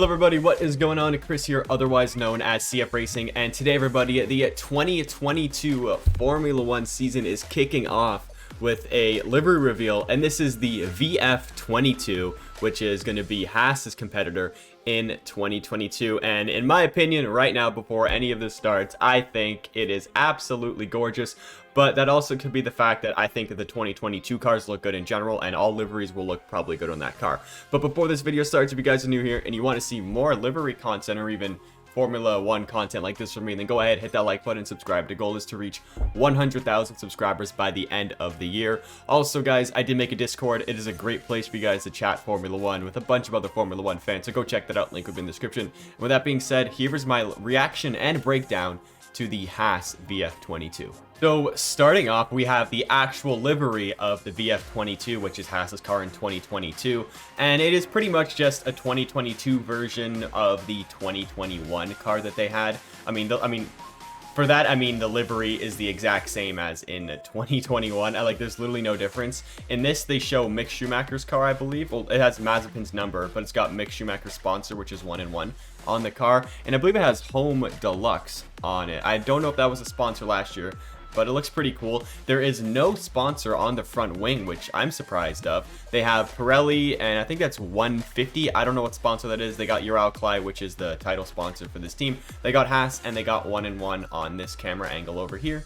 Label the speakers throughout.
Speaker 1: Hello everybody, what is going on? Chris here, otherwise known as CFRacing, and today everybody, the 2022 Formula 1 season is kicking off with a livery reveal, and this is the VF22, which is going to be HAAS's competitor in 2022. And in my opinion, right now, before any of this starts, I think it is absolutely gorgeous. But that also could be the fact that I think that the 2022 cars look good in general, and all liveries will look probably good on that car. But before this video starts, if you guys are new here and you want to see more livery content or even Formula 1 content like this from me, then go ahead, hit that like button, and subscribe. The goal is to reach 100,000 subscribers by the end of the year. Also, guys, I did make a Discord. It is a great place for you guys to chat Formula 1 with a bunch of other Formula 1 fans, so go check that out. Link will be in the description. And with that being said, here's my reaction and breakdown to the HAAS VF22. So starting off, we have the actual livery of the VF22, which is HAAS's car in 2022, and it is pretty much just a 2022 version of the 2021 car that they had. For that, the livery is the exact same as in 2021. There's literally no difference. In this, they show Mick Schumacher's car, I believe. Well, it has Mazepin's number, but it's got Mick Schumacher's sponsor, which is 1-in-1 on the car. And I believe it has Home Deluxe on it. I don't know if that was a sponsor last year, but it looks pretty cool. There is no sponsor on the front wing, which I'm surprised of. They have Pirelli, and I think that's 150. I don't know what sponsor that is. They got Cra, which is the title sponsor for this team. They got HAAS, and they got 1-in-1 on this camera angle over here.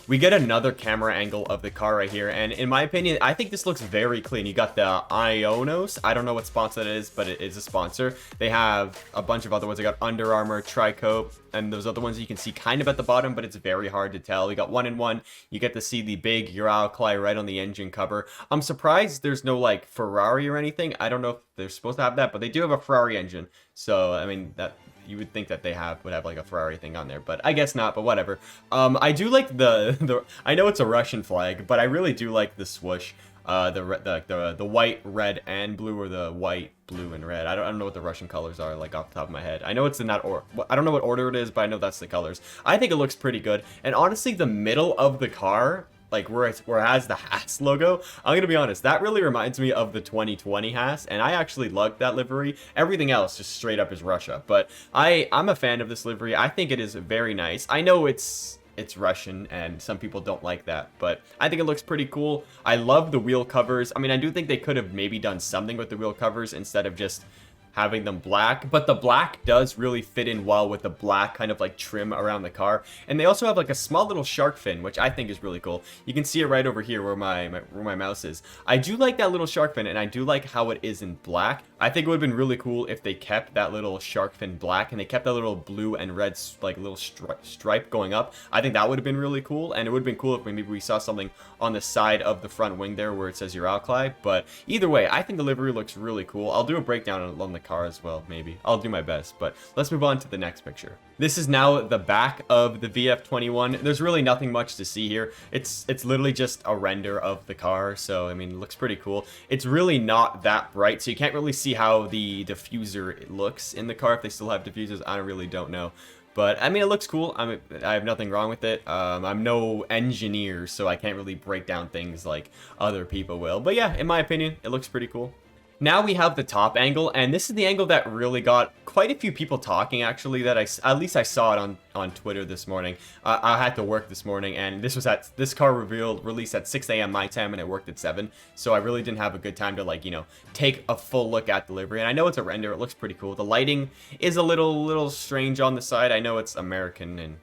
Speaker 1: We get another camera angle of the car right here, and in my opinion, I think this looks very clean. You got the Ionos. I don't know what sponsor that is, but it is a sponsor. They have a bunch of other ones. They got Under Armour, Tricoat, and those other ones you can see kind of at the bottom, but it's very hard to tell. We got 1-in-1. You get to see the big Cra right on the engine cover. I'm surprised there's no like Ferrari or anything. I don't know if they're supposed to have that, but they do have a Ferrari engine. So I mean that. You would think that they would have like a Ferrari thing on there, but I guess not, but whatever. I do like the I know it's a Russian flag, but I really do like the swoosh. The white, red, and blue, or the white, blue, and red. I don't know what the Russian colors are, like, off the top of my head. I know it's in that I don't know what order it is, but I know that's the colors. I think it looks pretty good. And honestly, the middle of the car, like where it has the HAAS logo, I'm gonna be honest, that really reminds me of the 2020 HAAS, and I actually love that livery. Everything else just straight up is Russia, but I'm a fan of this livery. I think it is very nice. I know it's Russian, and some people don't like that, but I think it looks pretty cool. I love the wheel covers. I mean, I do think they could have maybe done something with the wheel covers instead of just having them black, but the black does really fit in well with the black kind of like trim around the car. And they also have like a small little shark fin, which I think is really cool. You can see it right over here where my mouse is. I do like that little shark fin, and I do like how it is in black. I think it would have been really cool if they kept that little shark fin black, and they kept that little blue and red like little stripe going up. I think that would have been really cool, and it would have been cool if maybe we saw something on the side of the front wing there where it says Cra. But either way, I think the livery looks really cool. I'll do a breakdown on the car as well, maybe. I'll do my best, but let's move on to the next picture. This is now the back of the VF21. There's really nothing much to see here. It's literally just a render of the car, so I mean, it looks pretty cool. It's really not that bright, so you can't really see how the diffuser looks in the car. If they still have diffusers, I really don't know. But, I mean, it looks cool. I have nothing wrong with it. I'm no engineer, so I can't really break down things like other people will. But yeah, in my opinion, it looks pretty cool. Now we have the top angle, and this is the angle that really got quite a few people talking, actually, that at least I saw it on Twitter this morning. I had to work this morning, and this car released at 6 a.m. my time, and it worked at 7, so I really didn't have a good time to, like, you know, take a full look at the livery. And I know it's a render. It looks pretty cool. The lighting is a little strange on the side. I know it's American, and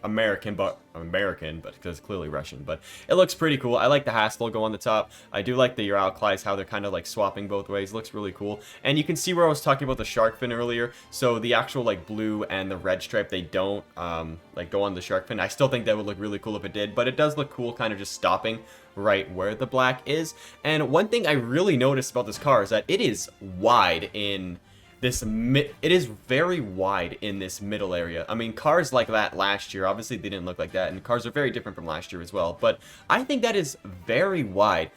Speaker 1: American, but because it's clearly Russian, but it looks pretty cool. I like the HAAS logo on the top. I do like the Cra, how they're kind of like swapping both ways. It looks really cool. And you can see where I was talking about the shark fin earlier. So the actual like blue and the red stripe, they don't like go on the shark fin. I still think that would look really cool if it did, but it does look cool kind of just stopping right where the black is. And one thing I really noticed about this car is that it is wide in it is very wide in this middle area. I mean, cars like that last year, obviously they didn't look like that, and cars are very different from last year as well, but I think that is very wide.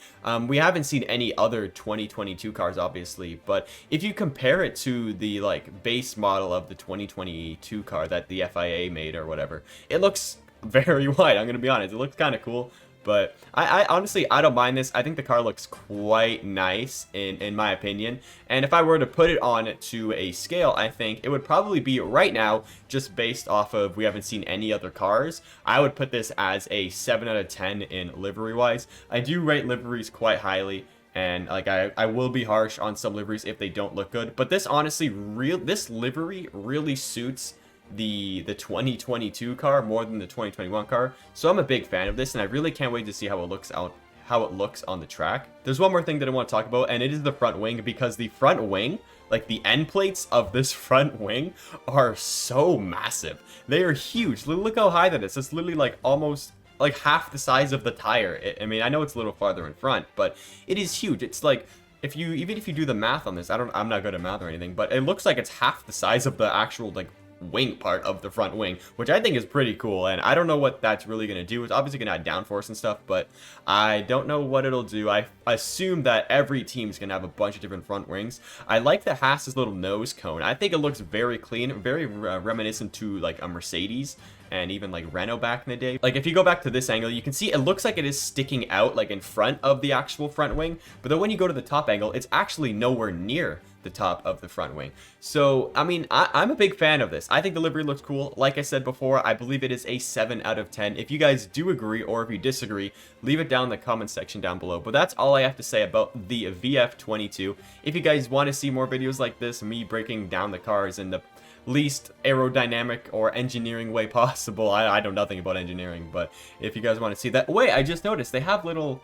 Speaker 1: We haven't seen any other 2022 cars, obviously, but if you compare it to the like base model of the 2022 car that the FIA made or whatever, it looks very wide. I'm gonna be honest, it looks kind of cool. But I honestly, I don't mind this. I think the car looks quite nice in my opinion. And if I were to put it on to a scale, I think it would probably be right now, just based off of we haven't seen any other cars, I would put this as a 7 out of 10 in livery wise. I do rate liveries quite highly. And like I will be harsh on some liveries if they don't look good. But this honestly, this livery really suits the 2022 car more than the 2021 car. So I'm a big fan of this, and I really can't wait to see how it looks on the track. There's one more thing that I want to talk about, and it is the front wing, because the front wing, like the end plates of this front wing, are so massive. They are huge. Look how high that is. It's literally like almost like half the size of the tire. I mean, I know it's a little farther in front, but it is huge. It's like, even if you do the math on this, I'm not good at math or anything, but it looks like it's half the size of the actual like wing part of the front wing, which I think is pretty cool. And I don't know what that's really going to do. It's obviously going to add downforce and stuff, but I don't know what it'll do. I assume that every team's going to have a bunch of different front wings. I like the HAAS's little nose cone. I think it looks very clean, very reminiscent to like a Mercedes and even like Renault back in the day. Like if you go back to this angle, you can see it looks like it is sticking out like in front of the actual front wing, but then when you go to the top angle, it's actually nowhere near the top of the front wing. So I mean, I'm a big fan of this. I think the livery looks cool. Like I said before, I believe it is a 7 out of 10. If you guys do agree, or if you disagree, leave it down in the comment section down below. But that's all I have to say about the VF22. If you guys want to see more videos like this, me breaking down the cars in the least aerodynamic or engineering way possible, I know nothing about engineering, but if you guys want to see that. Wait, I just noticed they have little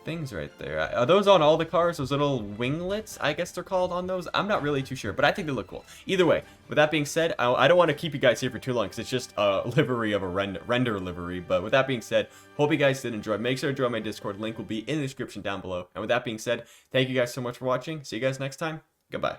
Speaker 1: things right there. Are those on all the cars? Those little winglets, I guess they're called, on those? I'm not really too sure, but I think they look cool. Either way, with that being said, I don't want to keep you guys here for too long because it's just a livery of a render livery. But with that being said, hope you guys did enjoy. Make sure to join my Discord. Link will be in the description down below. And with that being said, thank you guys so much for watching. See you guys next time. Goodbye.